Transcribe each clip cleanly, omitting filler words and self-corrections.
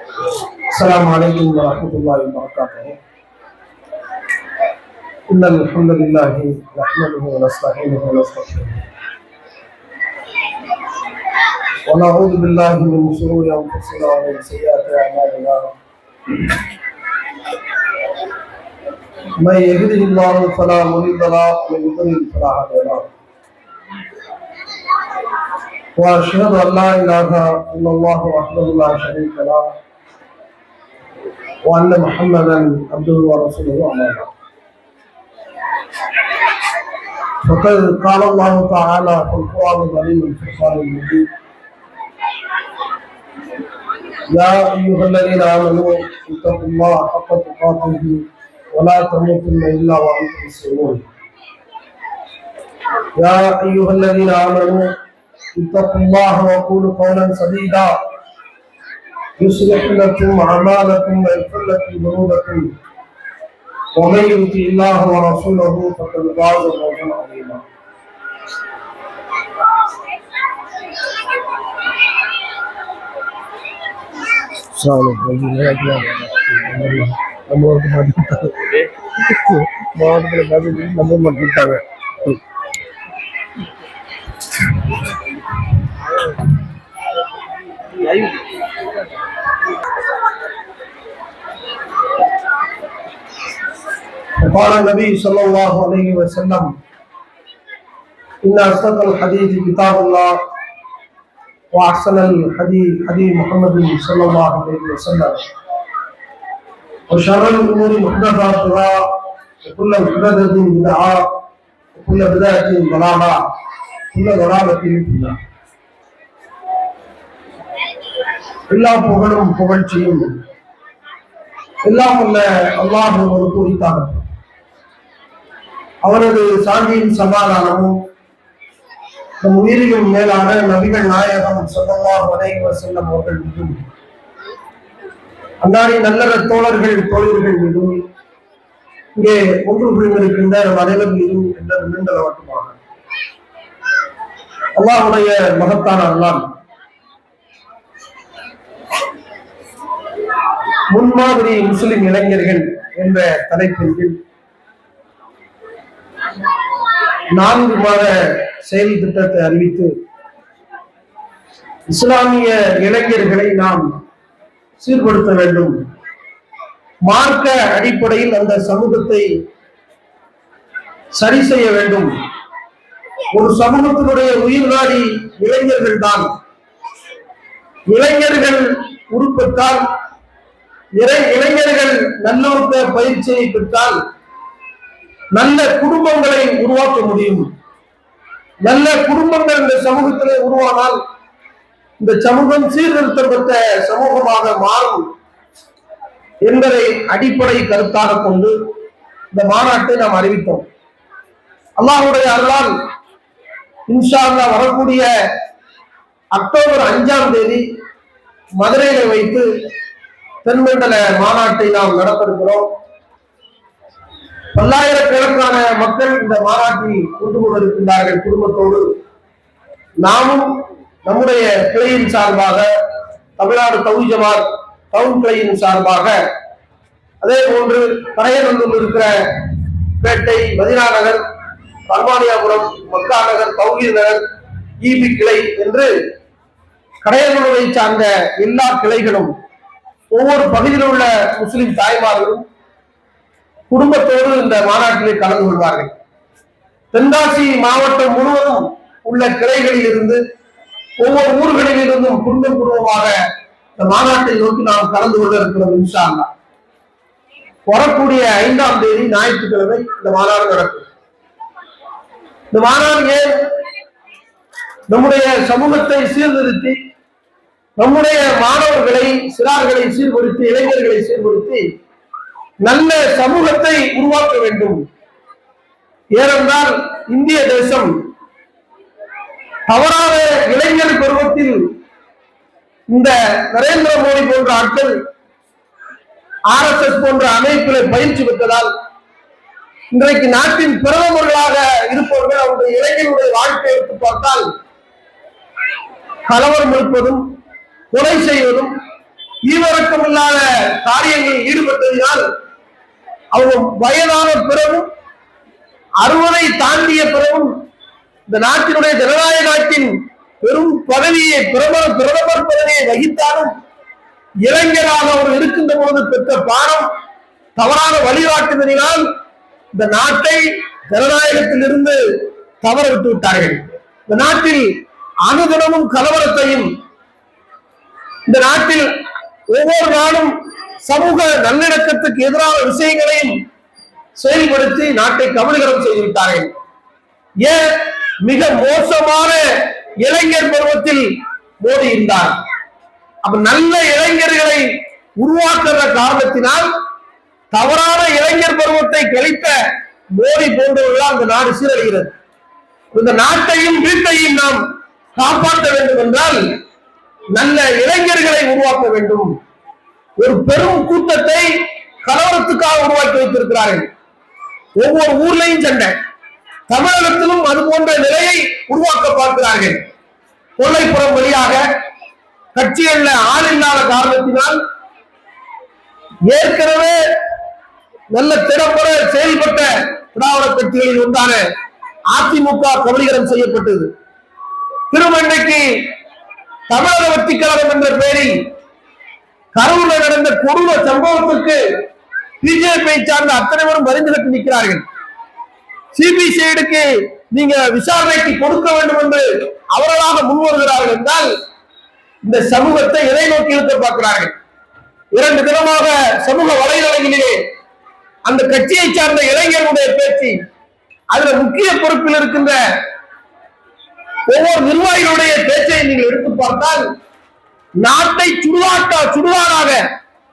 السلام عليكم ورحمة الله وبركاته. إن الحمد لله نحمده ونستعينه ونستغفره ونعوذ بالله من شرور أنفسنا ومن سيئات أعمالنا. من يهده الله فلا مضل له ومن يضلل فلا هادي له. وأشهد أن لا إله إلا الله وحده لا شريك له وأن محمدا عبده ورسوله أما بعد. فقد قال الله تعالى في القرآن الكريم الفرقان المجيد: يا أيها الذين آمنوا اتقوا الله حق تقاته ولا تموتن إلا وأنتم مسلمون. يا أيها الذين آمنوا اتقوا الله وقولوا قولا سديدا يصلح لكم أعمالكم ويغفر لكم ذنوبكم ومن يطع الله ورسوله فقد فاز فوزا عظيما. قال النبي صلى الله عليه وسلم: إن أصدق الحديث كتاب الله وأحسن الحديث حديث محمد صلى الله عليه وسلم وشر الأمور محدثاتها وكل محدثة بدعة وكل بدعة ضلالة وكل ضلالة في النار. எல்லா புகழும் புகழ்ச்சியும் எல்லாம் உள்ள அல்லாஹ் ஒரு குறித்தாகட்டும். அவரது சாந்தியின் சமாதானமும் நம் உயிரிலும் மேலான நபிகள் நாயகம் ஸல்லல்லாஹு அலைஹி வஸல்லம் அவர்கள் மீதும் அன்னாரின் நல்ல தோழர்கள் தோழர்கள் மீதும் இங்கே ஒன்று புரிந்திருக்கின்ற அனைவர் மீதும் என்ற நின்றளவட்டுமாக. அல்லாஹ்வுடைய மகத்தான அல்லாஹ் முன்மாதிரி முஸ்லிம் இளைஞர்கள் என்ற தலைப்பின் கீழ் 4 மாத செயல் திட்டத்தை அறிவித்து இஸ்லாமிய இளைஞர்களை நாம் சீர்படுத்த வேண்டும், மார்க்க அடிப்படையில் அந்த சமூகத்தை சரி செய்ய வேண்டும். ஒரு சமூகத்தினுடைய உயிர்நாடி இளைஞர்கள் தான். இளைஞர்கள் உருப்பெற்றால், இளைஞர்கள் நல்லொழுக்க பயிற்சியை பெற்றால் நல்ல குடும்பங்களை உருவாக்க முடியும். நல்ல குடும்பங்கள் இந்த சமூகத்திலே உருவானால் இந்த சமூகம் சீர்திருத்தப்பட்ட சமூகமாக மாறும் என்பதை அடிப்படை கருத்தாக கொண்டு இந்த மாநாட்டை நாம் அறிவித்தோம். அல்லாஹ்வுடைய அருளால் இன்ஷா அல்லாஹ் வரக்கூடிய அக்டோபர் 5ஆம் தேதி மதுரையில வைத்து தென்மண்டல மாநாட்டை நாம் நடத்திருக்கிறோம். பல்லாயிரக்கணக்கான மக்கள் இந்த மாநாட்டில் கொண்டு கொண்டிருக்கின்றார்கள் குடும்பத்தோடு. நாமும் நம்முடைய கிளையின் சார்பாக, தமிழ்நாடு தௌஹீத் ஜமாத் டவுன் கிளையின் சார்பாக, அதே போன்று கரையநல்லூர் இருக்கிற பேட்டை, மதினா நகர், பர்மானியாபுரம், மக்கா நகர், தௌஹீத் நகர், ஈபி கிளை என்று கரையநல்லூரை சார்ந்த எல்லா கிளைகளும் ஒவ்வொரு பகுதியில் உள்ள முஸ்லிம் தாய்மார்களும் குடும்பத்தோடு இந்த மாநாட்டிலே கலந்து கொள்வார்கள். தென்காசி மாவட்டம் முழுவதும் உள்ள கிளைகளில் இருந்து, ஒவ்வொரு ஊர்களில் இருந்தும் குடும்பமாக இந்த மாநாட்டை நோக்கி நாம் கலந்து கொள்ள இருக்கிறோம். இன்ஷா அல்லாஹ் வரக்கூடிய 5ஆம் தேதி ஞாயிற்றுக்கிழமை இந்த மாநாடு நடக்கும். இந்த மாநாடு ஏன்? நம்முடைய சமூகத்தை சீர்திருத்தி, நம்முடைய மாணவர்களை, சிறார்களை சீர்படுத்தி, இளைஞர்களை சீர்படுத்தி நல்ல சமூகத்தை உருவாக்க வேண்டும். ஏனென்றால் இந்திய தேசம் தவறான இளைஞர் பருவத்தில் இந்த நரேந்திர மோடி போன்ற ஆட்கள், RSS போன்ற அமைப்பில் பயிற்சி பெற்றதால் இன்றைக்கு நாட்டின் பிரதமர்களாக இருப்பவர்கள் அவருடைய இளைஞருடைய வாழ்க்கையை எடுத்து பார்த்தால் கலவரம் இருப்பதும், கொலை செய்வதும், ஈவரக்கம் இல்லாத காரியங்களில் ஈடுபட்டதினால் அவங்க வயதான பிறகும் 60 தாண்டிய பிறகும் இந்த நாட்டினுடைய ஜனநாயக நாட்டின் பெரும் பதவியை பிரதமர் பதவியை வகித்தாலும் இளைஞராக அவர் இருக்கின்ற பொழுது பெற்ற பாடம் தவறான வழிகாட்டுதலினால் இந்த நாட்டை ஜனநாயகத்தில் இருந்து தவற விட்டு விட்டார்கள். இந்த நாட்டில் அனுதினமும் கலவரத்தையும், இந்த நாட்டில் ஒவ்வொரு நாளும் சமூக நல்லிணக்கத்துக்கு எதிரான விஷயங்களையும் செயல்படுத்தி நாட்டை கபலீகரம் செய்துவிட்டார்கள். ஏன் மிக மோசமான இளைஞர் பருவத்தில் மோடி இருந்தார். அப்ப நல்ல இளைஞர்களை உருவாக்குற காரணத்தினால் தவறான இளைஞர் பருவத்தை கழித்த மோடி போன்றவர்களால் அந்த நாடு சீரழிகிறது. இந்த நாட்டையும் வீட்டையும் நாம் காப்பாற்ற வேண்டும் என்றால் நல்ல இளைஞர்களை உருவாக்க வேண்டும். ஒரு பெரும் கூட்டத்தை கலவரத்துக்காக உருவாக்கி வைத்திருக்கிறார்கள். ஒவ்வொரு ஊர்லையும் சண்டை. தமிழகத்திலும் அது போன்ற நிலையை உருவாக்க பார்க்கிறார்கள். கொல்லைப்புறம் வழியாக கட்சிகள்ல ஆள் இல்லாத காரணத்தினால் ஏற்கனவே நல்ல திறம்பட செயல்பட்ட திராவிட கட்சிகளில் ஒன்றான அதிமுக கபலீகரம் செய்யப்பட்டது. திருமண்ணைக்கு தமிழக வெற்றி கழகம் என்ற பெயரில் கரூரில் நடந்த கொடூர சம்பவத்திற்கு பிஜேபியை சார்ந்த அத்தனை பேரும் வரிந்து கட்டி நிற்கிறார்கள். சிபிசிஐடிக்கு நீங்க விசாரணைக்கு கொடுக்க வேண்டும் என்று அவர்களாக முன்வருகிறார்கள் என்றால் இந்த சமூகத்தை எதை நோக்கி இழுக்க பார்க்கிறார்கள். 2 தினமாக சமூக வலைதளங்களிலே அந்த கட்சியை சார்ந்த இளைஞர்களுடைய பேச்சு, அதுல முக்கிய பொறுப்பில் இருக்கின்ற ஒவ்வொரு நிர்வாகிகளுடைய பேச்சை நீங்கள் எடுத்து பார்த்தால் நாட்டை சுடுகாடாக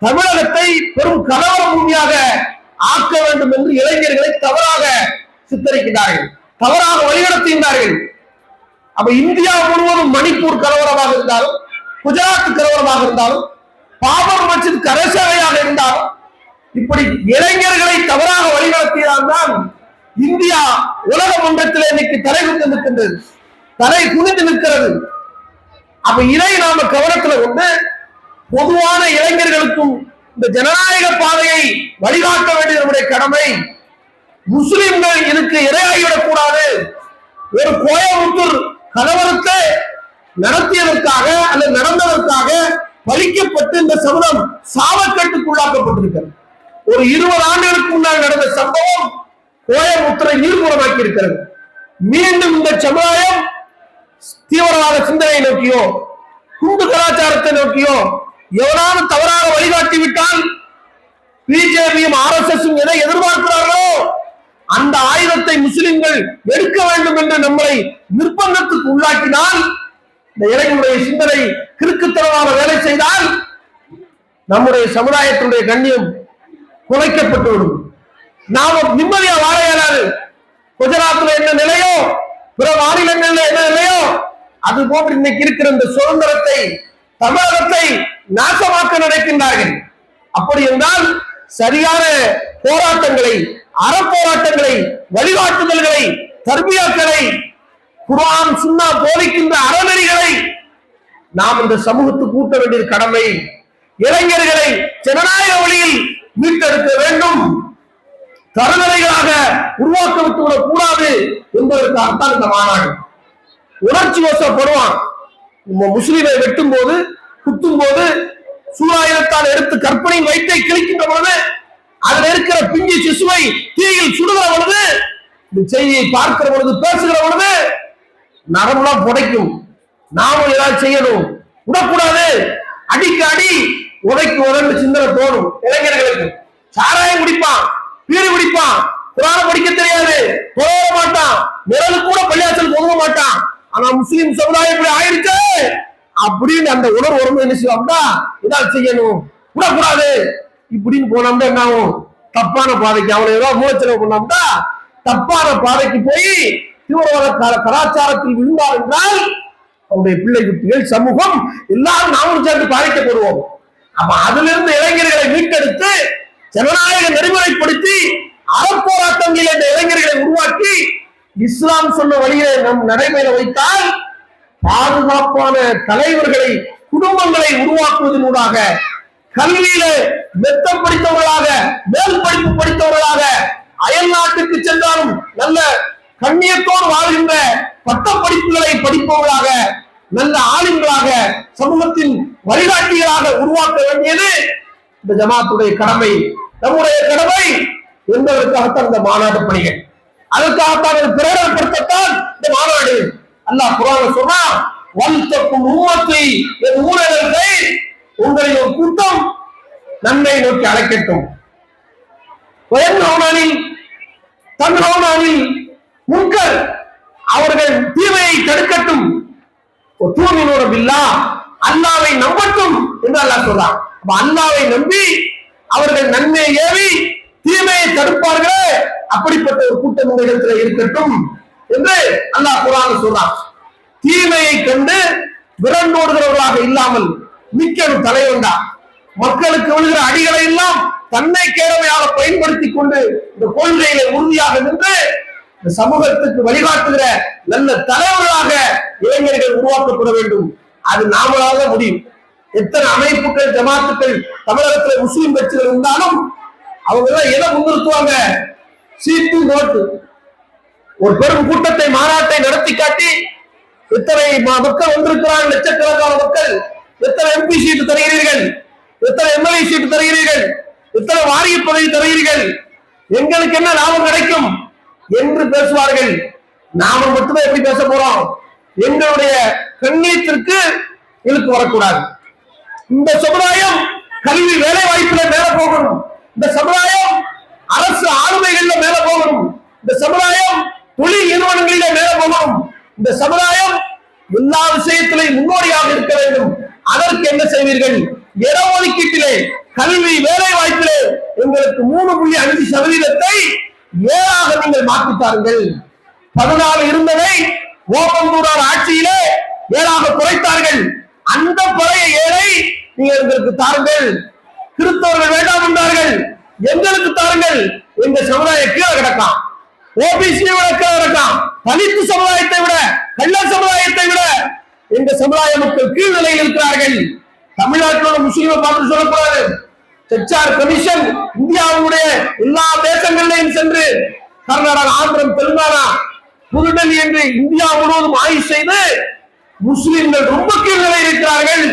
தமிழகத்தை பெரும் கலவர பூமியாக ஆக்க வேண்டும் என்று இளைஞர்களை தவறாக சித்தரிக்கிறார்கள், தவறாக வழிநடத்துகின்றார்கள். அப்ப இந்தியா முழுவதும் மணிப்பூர் கலவரமாக இருந்தாலும், குஜராத் கலவரமாக இருந்தாலும், பாபர் மஸ்ஜித் கரசேவையாக இருந்தாலும், இப்படி இளைஞர்களை தவறாக வழிநடத்தியதால்தான் இந்தியா உலக மன்றத்தில் இன்னைக்கு தலை குனிந்து நிற்கிறது. அப்ப இதை நாம கவனத்துல கொண்டு பொதுவான இளைஞர்களுக்கும் இந்த ஜனநாயக பாதையை வழிகாட்ட வேண்டிய நம்முடைய கடமை. முஸ்லிம்கள் இதுக்கு இரையாகிவிடக் கூடாது. ஒரு கோயம்புத்தூர் கலவரத்தை நடத்தியதற்காக அல்லது நடந்ததற்காக பழிக்கப்பட்டு இந்த சமூகம் சாவக்கட்டுக்குள்ளாக்கப்பட்டிருக்கிறது. ஒரு 20 ஆண்டுகளுக்கு முன்னால் நடந்த சம்பவம் கோயம்புத்தூரை நீர்புறமாக்கி இருக்கிறது. மீண்டும் இந்த சமுதாயம் தீவிரவாத சிந்தனை நோக்கியோ குண்டு கலாச்சாரத்தை நோக்கியோ எவனாலும் தவறாக வழிகாட்டி விட்டால் பிஜேபியும் RSSும் எதை எதிர்பார்க்கிறார்களோ அந்த ஆயுதத்தை முஸ்லிம்கள் எடுக்க வேண்டும் என்று நம்மளை நிர்பந்தத்துக்கு உள்ளாக்கினால், இந்த இளைஞருடைய சிந்தனை கிறுக்குத்தனமான வேலை செய்தால் நம்முடைய சமுதாயத்தினுடைய கண்ணியம் குலைக்கப்பட்டுவிடும். நாம நிம்மதியா வாழ இயலாது. குஜராத்ல என்ன நிலையோ பிற மாநிலங்கள்ல என்ன நிலையோ அது போன்று இன்னைக்கு இருக்கிற இந்த சுதந்திரத்தை தமிழகத்தை நாசமாக்க நினைக்கின்றார்கள். அப்படி என்றால் சரியான போராட்டங்களை, அறப்போராட்டங்களை, வழிகாட்டுதல்களை, தர்பியாக்களை, குர்ஆன் சுன்னா போதிக்கின்ற அறநெறிகளை நாம் இந்த சமூகத்துக்கு ஊட்ட வேண்டிய கடமை. இளைஞர்களை ஜனநாயக வழியில் மீட்டெடுக்க வேண்டும். தரநிலைகளாக உருவாக்க விட்டுவிடக் கூடாது என்பதற்காகத்தான் இந்த மாநாடு. உணர்ச்சி வசப்படுவான். முஸ்லிமை வெட்டும் போது, குத்தும் போது, சூறாயுதத்தால் எடுத்து கற்பனை வயிற்றை கிழிக்கின்ற பொழுது, அதில் இருக்கிற பிஞ்சு சிசுவை தீயில் சுடுகிற பொழுது, இந்த செய்தியை பார்க்கிற பொழுது, பேசுகிற பொழுது நரம்புலாம் புடைக்கும். நாமும் ஏதாவது செய்யணும், விடக்கூடாது. அடிக்கு அடி, உடைக்கு உடம்பு சிந்தனை தோணும். இளைஞர்களுக்கு சாராயம் குடிப்பான், பீடி குடிப்பான், குரான் படிக்க தெரியாது, தொழ மாட்டான், நிழலு கூட பள்ளியாசலுக்கு ஒதுங்க மாட்டான். ஆனா முஸ்லிம் சமுதாயம் இப்படி ஆயிடுச்சு அப்படின்னு அந்த உணர்வு வரும். என்ன செய்வாங்கன்னா இதான் செய்யணும், விடக்கூடாது இப்படின்னு போனோம்னா என்ன ஆகும்? தப்பான பாதைக்கு அவனை ஏதாவது மூலச்செலவு பண்ணோம்னா தப்பான பாதைக்கு போய் தீவிரவாத கலாச்சாரத்தில் விழுந்தார் என்றால் அவருடைய பிள்ளை குட்டிகள், சமூகம் எல்லாரும் நாமும் சேர்ந்து பாதிக்கப்படுவோம். அப்ப அதுல இருந்து இளைஞர்களை மீட்டெடுத்து ஜனநாயக நெறிமுறைப்படுத்தி அறப்போராட்டங்களில் இந்த இளைஞர்களை உருவாக்கி இஸ்லாம் சொன்ன வழியை நம் நடைமுறை வைத்தால் பாதுகாப்பான தலைவர்களை, குடும்பங்களை உருவாக்குவதனூடாக கல்வியிலே மெத்தம் படித்தவர்களாக, மேல் படிப்பு படித்தவர்களாக, அயல் நாட்டுக்கு சென்றாலும் நல்ல கண்ணியத்தோடு வாழ்கின்ற பட்ட படிப்புகளை படிப்பவர்களாக, நல்ல ஆளுங்களாக, சமூகத்தின் வழிகாட்டிகளாக உருவாக்க வேண்டியது இந்த ஜமாத்துடைய கடமை, நம்முடைய கடமை என்பதற்காகத்தான் இந்த மாநாடு பணிகள். அதற்காகத்தான் பிரகடனப்படுத்தத்தான் இந்த மாநாடு. அல்லாஹ் குர்ஆன்ல சொன்னா, வல்தக்கும் உம்மத்தி ஊழல்களை உங்களின் ஒரு கூட்டம் நன்மை நோக்கி அழைக்கட்டும், தன்னோனில் முன்கர் அவர்கள் தீமையை தடுக்கட்டும், தூமினோட பில்லா அல்லாவை நம்பட்டும் என்று அல்லாஹ் சொல்றான். அல்லாவை நம்பி அவர்கள் நன்மையை ஏவி தீமையை தடுப்பார்களே, அப்படிப்பட்ட ஒரு கூட்டம் இந்த இடத்துல இருக்கட்டும் என்று அல்லாஹ் குர்ஆன்ல சொல்றான். தீமையை கண்டு விரண்டோடுகிறவர்களாக இல்லாமல் மிக்கணும் தலைவண்டா, மக்களுக்கு விழுகிற அடிகளை எல்லாம் தன்னை கேடமையாக பயன்படுத்தி கொண்டு இந்த கொள்கையில உறுதியாக நின்று இந்த சமூகத்துக்கு வழிகாட்டுகிற நல்ல தலைவர்களாக இளைஞர்கள் உருவாக்கப்பட வேண்டும். அது நாமளாக முடியும். எத்தனை அமைப்புகள், ஜமாத்துக்கள் தமிழகத்தில் முஸ்லிம் கட்சிகள் இருந்தாலும் அவங்க எல்லாம் எதை முன்னிறுத்துவாங்க? சீட்டு, நோட்டு. ஒரு பெரும் கூட்டத்தை, மாநாட்டை நடத்தி காட்டி எத்தனை மக்கள் வந்திருக்கிறார்கள், லட்சக்கணக்கான மக்கள், எத்தனை எம்பி சீட்டு தருகிறீர்கள், எத்தனை எம்எல்ஏ சீட்டு தருகிறீர்கள், எத்தனை வாரிய பதவி தருகிறீர்கள், எங்களுக்கு என்ன லாபம் கிடைக்கும் என்று பேசுவார்கள். நாம மட்டும்தான் எப்படி பேச போறோம்? எங்களுடைய கண்ணியத்திற்கு இழுக்கு வரக்கூடாது. இந்த சமுதாயம் கல்வி வேலை வாய்ப்புல மேல போகணும். இந்த சமுதாயம் அரசு ஆளுமைகள்ல மேல போகணும். இந்த சமுதாயம் தொழில் நிறுவனங்களில மேல போகணும். இந்த சமுதாயம் எல்லா விஷயத்திலையும் முன்னோடியாக இருக்க வேண்டும். அதற்கு என்ன செய்வீர்கள்? இடஒதுக்கீட்டிலே, கல்வி வேலை வாய்ப்பிலே எங்களுக்கு 3.5% 7ஆக நீங்கள் மாற்றித்தார்கள். 14 இருந்ததை ஓபந்தூரார் ஆட்சியிலே 7ஆக குறைத்தார்கள். அந்த பழைய 7ஐ நீங்கள் எங்களுக்கு தாருங்கள். கிறிஸ்தவர்கள் வேண்டாம் என்றார்கள், எங்களுக்கு தாருங்கள். எங்க சமுதாயம் கீழே கிடக்கான், ஓபிசி விட கீழே கிடக்கான், தலித்து சமுதாயத்தை விட, கள்ளர் சமுதாயத்தை விட எங்க சமுதாய மக்கள் கீழ்நிலையில் இருக்கிறார்கள். தமிழ்நாட்டிலோட முஸ்லீமை பார்த்து சொல்லக்கூடாது. செச்சார் கமிஷன் இந்தியாவுடைய எல்லா தேசங்களிலும் சென்று கர்நாடகா, ஆந்திரம், தெலுங்கானா, புதுடெல்லி என்று இந்தியா முழுவதும் ஆய்வு செய்து முஸ்லிம்கள் ரொம்ப கீழ்நிலையில் இருக்கிறார்கள்,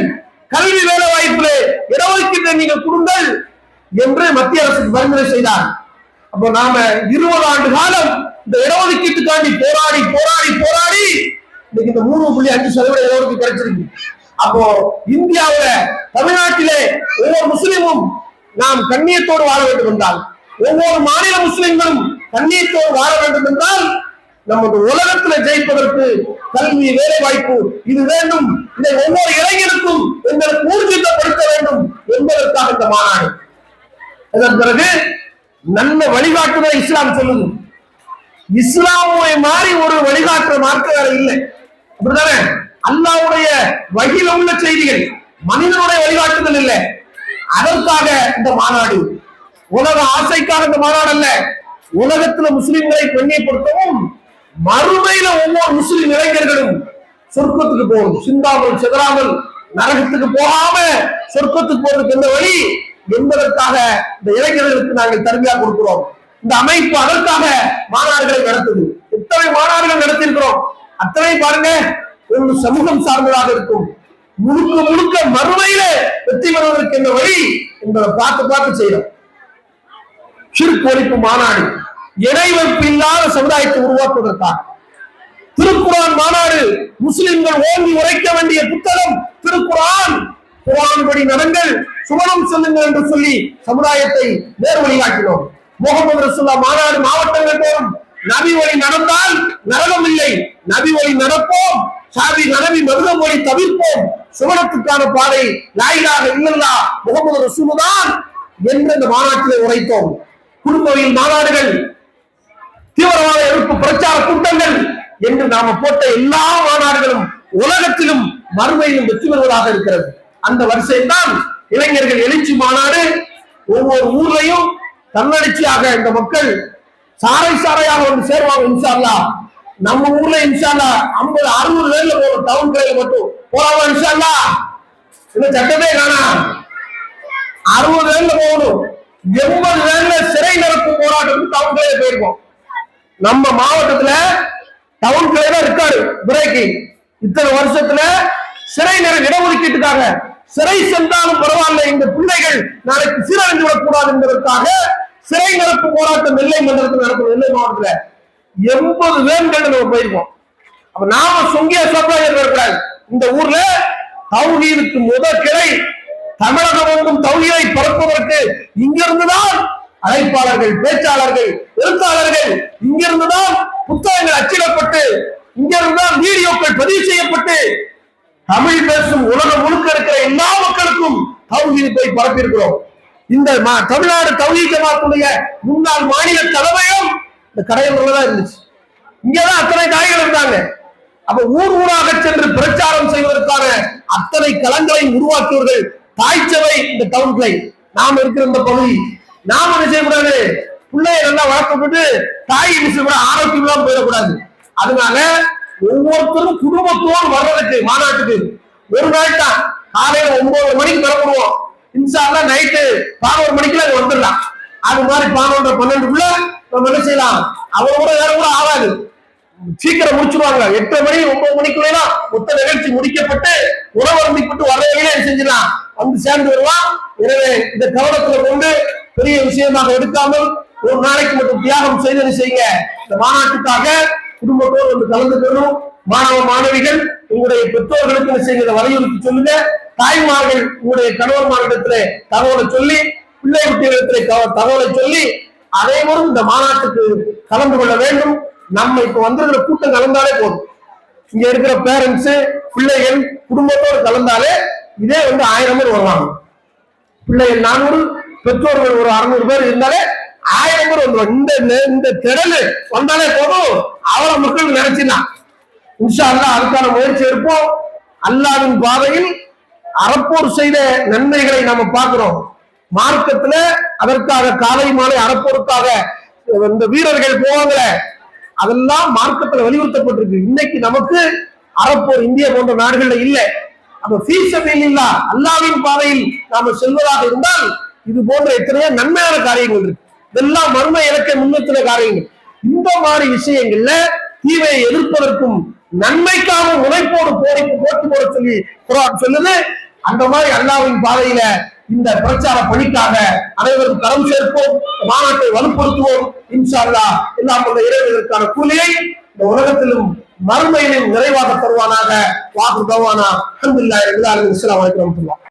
கல்வி வேலை வாய்ப்பிலே இடஒதுக்கீட்டை நீங்கள் கொடுங்கள் என்று மத்திய அரசுக்கு பரிந்துரை செய்தார். அப்போ நாம 20 ஆண்டு காலம் இந்த இடஒதுக்கீட்டுக்காண்டி போராடி போராடி போராடி இன்னைக்கு இந்த 3.5% இடஒதுக்கீடு கிடைச்சிருக்கு. அப்போ இந்தியாவில, தமிழ்நாட்டிலே ஒவ்வொரு முஸ்லிமும் நாம் கண்ணியத்தோடு வாழ வேண்டும் என்றால், ஒவ்வொரு மாநில முஸ்லிம்களும் கண்ணியத்தோடு வாழ வேண்டும் என்றால், நமது உலகத்தில் ஜெயிப்பதற்கு கல்வி வேலை வாய்ப்பு இது வேண்டும். இதை ஒவ்வொரு இளைஞருக்கும் எங்களுக்கு ஊர்ஜிதப்படுத்த வேண்டும் என்பதற்காக இந்த மாநாடு. அதன் பிறகு நல்ல வழிகாட்டுதல் இஸ்லாம் சொல்லுது. இஸ்லாமை மாறி ஒரு வழிகாட்டுற மார்க்கம் இல்லை, அப்படித்தானே? அல்லாஹ்வுடைய வஹீல உள்ள செய்திகள், மனிதனுடைய வழிகாட்டுதல் இல்லை. அதற்காக இந்த மாநாடு, உலக ஆசைக்காக இந்த மாநாடு அல்ல. உலகத்துல முஸ்லிம்களை கண்ணியப்படுத்தவும், மறுமையில ஒவ்வொரு முஸ்லிம் இளைஞர்களும் சொர்க்கத்துக்கு போகணும், சிந்தாமல் செதறாமல் நரகத்துக்கு போகாம சொர்க்கத்துக்கு போறதுக்கு எந்த வழி என்பதற்காக இந்த இளைஞர்களுக்கு நாங்கள் தர்பியா கொடுக்கிறோம். இந்த அமைப்பு அதற்காக மாநாடுகளை நடத்துது. எத்தனை மாநாடுகள் நடத்தியிருக்கிறோம், அத்தனை பாருங்க ஒரு சமூகம் சார்ந்ததாக இருக்கும். முழுக்க முழுக்க மறுமையில வெற்றி பெறுவதற்கு என்ன வழி என்பதை பார்த்து பார்த்து செய்யறோம். ஷிர்க் ஒழிப்பு மாநாடு, இணை வைப்பு இல்லாத சமுதாயத்தை உருவாக்குவதற்காக. திருக்குர்ஆன் மாநாடு, முஸ்லிம்கள் ஓங்கி உரைக்க வேண்டிய புத்தகம் திருக்குர்ஆன். குர்ஆன் படி நடங்கள், சுவனம் செல்லுங்கள் என்று சொல்லி சமுதாயத்தை நேர் வழிகாட்டினோம். முகமது ரசூலுல்லாஹ் மாநாடு மாவட்டங்கள் தோறும் நபி வழி நடந்தால் நரகம் இல்லை, நபி வழி நடப்போம், சாதி நபி மருதம் வழி தவிர்ப்போம், சுவனத்துக்கான பாதை லா இலாஹ இல்லல்லாஹ் முகமது ரசூலுல்லாஹ் என்று இந்த மாநாட்டிலே உரைத்தோம். குடும்பவியல் மாநாடுகள், தீவிரவாத எதிர்ப்பு பிரச்சார கூட்டங்கள் என்று நாம போட்ட எல்லா மாநாடுகளும் உலகத்திலும் மறுமையிலும் வெற்றி பெறுவதாக இருக்கிறது. அந்த வரிசையில் தான் இளைஞர்கள் எழுச்சி மாநாடு. ஒவ்வொரு ஊர்லையும் தன்னெழுச்சியாக இந்த மக்கள் சாரை சாரையாக வந்து சேருவாங்க. இன்ஷா அல்லாஹ் நம்ம ஊர்ல இன்ஷா அல்லாஹ் 50-60 பேர்ல போறோம். டவுன் கடையில மட்டும் போறாங்க. இன்ஷா அல்லாஹ் இந்த சட்டமே காணா 60 வேன்ல போகணும், 80 வேன்ல சிறை நிரப்பு போராட்டத்துக்கு டவுன் கிளைய போயிருக்கோம். நம்ம மாவட்டத்துல டவுன் கிளைய தான் இருக்காரு பிரேக்கி. இத்தனை வருஷத்துல சிறை இடஒதுக்கீட்டுக்காக சிறை சென்றாலும் பரவாயில்ல, இந்த பிள்ளைகள் நாளைக்கு சீரழிந்து விடக்கூடாது என்பதற்காக சிறை நிரப்பு போராட்டம் நெல்லை மண்டலத்தில் நடக்கும். நெல்லை மாவட்டத்துல 80 வேன்கள் நம்ம போயிருக்கோம். அப்ப நாம சொங்கிய சப்ளையர் வரக்கூடாது. இந்த ஊர்ல தௌஹீதுக்கு முதல் கிளை தமிழகம் எங்கும் தௌஹீதை பரப்புவதற்கு இங்கிருந்துதான் அழைப்பாளர்கள், பேச்சாளர்கள், எழுத்தாளர்கள், இங்கிருந்துதான் புத்தகங்கள் அச்சிடப்பட்டு, இங்கிருந்துதான் வீடியோக்கள் பதிவு செய்யப்பட்டு தமிழ் பேசும் உலகம் முழுக்க இருக்கிற எல்லா மக்களுக்கும் தௌஹீதை போய் பரப்பியிருக்கிறோம். இந்த தமிழ்நாடு தௌஹீத் ஜமாத்துடைய முன்னாள் மாநில தலைமையும் இந்த கடையில் இருந்துச்சு. இங்கதான் அத்தனை தாய்கள் இருந்தாங்க. அப்ப ஊர் ஊராக சென்று பிரச்சாரம் செய்வதற்கான அத்தனை களங்களை உருவாக்கியவர்கள் தாய்ச்சவை இந்த டவுன் கிளை. நாம் இருக்கிற இந்த பகுதி நாம என்ன செய்யக்கூடாது, பிள்ளைய நல்லா வளர்க்கப்பட்டு தாய் விஷயம் ஆரோக்கியம் போயிடக்கூடாது. அதனால ஒவ்வொருத்தரும் குடும்பத்தோடு வர்றதுக்கு மாநாட்டுக்கு ஒரு நாள் தான் காலையில 9 மணிக்கு கிளம்புவோம். இன்ஷா அல்லாஹ் நைட்டு 11 மணிக்குள்ள வந்துடலாம். அது மாதிரி 11, 12க்குள்ள நம்ம என்ன செய்யலாம், அவரோட வேற கூட ஆகாது, சீக்கிரம் முடிச்சுருவாங்க. 8 மணி 9 மணிக்குள்ள மொத்த நிகழ்ச்சி முடிக்கப்பட்டு உணவருந்திப்பட்டு வர வகையில செஞ்சிடலாம், வந்து சேர்ந்து வருவான். எனவே இந்த கவனத்துல கொண்டு பெரிய விஷயமாக எடுக்காமல் ஒரு நாளைக்கு மட்டும் தியாகம் செய்து செய்யுங்க. இந்த மாநாட்டுக்காக குடும்பத்தோடு வந்து கலந்துக்கணும். மாணவ மாணவிகள் உங்களுடைய பெற்றோர்களுக்கு என்ன செய்ய வலியுறுத்தி சொல்லுங்க. தாய்மார்கள் உங்களுடைய கணவன்மாரிடத்திலே தகவலை சொல்லி, பிள்ளை குட்டிகளிடத்திலே தகவலை சொல்லி அனைவரும் இந்த மாநாட்டுக்கு கலந்து கொள்ள வேண்டும். நம்ம இப்ப வந்திருக்கிற கூட்டம் கலந்தாலே போதும். இங்க இருக்கிற பேரண்ட்ஸ், பிள்ளைகள் குடும்பத்தோடு கலந்தாலே இதே 1000 பேர் வருவாங்க. பிள்ளைகள் 400, பெற்றோர்கள் ஒரு 600 பேர் இருந்தாலே 1000 பேர் வந்துருவாங்க. இந்த திடல் வந்தாலே போதும், அவ்வளவு மக்கள் நினைச்சுதான். இன்ஷா அல்லாஹ் அதுக்கான முயற்சி எடுப்போம். அல்லாஹ்வின் பாதையில் அறப்போர் செய்த நன்மைகளை நாம பார்க்கிறோம். மார்க்கத்துல அதற்காக காலை மாலை அறப்போருக்காக இந்த வீரர்கள் போவாங்க, அதெல்லாம் மார்க்கத்துல வலியுறுத்தப்பட்டிருக்கு. இன்னைக்கு நமக்கு அறப்போர் இந்தியா போன்ற நாடுகள்ல இல்லை. அப்ப ஃபீஸபிலில்லாஹ் அல்லாஹ்வின் பாதையில் நாம செல்வதாக இருந்தால் இது போன்ற எத்தனையோ நன்மையான காரியங்கள் இருக்கு. இதெல்லாம் மர்ம இலக்கை முன்னெத்தின காரியங்கள். இந்த மாதிரி விஷயங்கள்ல தீமையை எதிர்ப்பதற்கும் நன்மைக்காக முனைப்போடு போட்டி போட சொல்லி குர்ஆன் சொல்லுது. அந்த மாதிரி அல்லாஹ்வின் பாதையில இந்த பிரச்சார பணிக்காக அனைவரும் கரம் சேர்ப்போம், மாநாட்டை வலுப்படுத்துவோம். இன்ஷா அல்லாஹ் எல்லாம் இறைவனுக்கான கூலியை இந்த உலகத்திலும் மறுமையிலும் நிறைவாக தருவானாக. வாக்கு தருவானா. அல்ஹம்துலில்லாஹி ரப்பில் ஆலமீன். அஸ்ஸலாமு அலைக்கும்.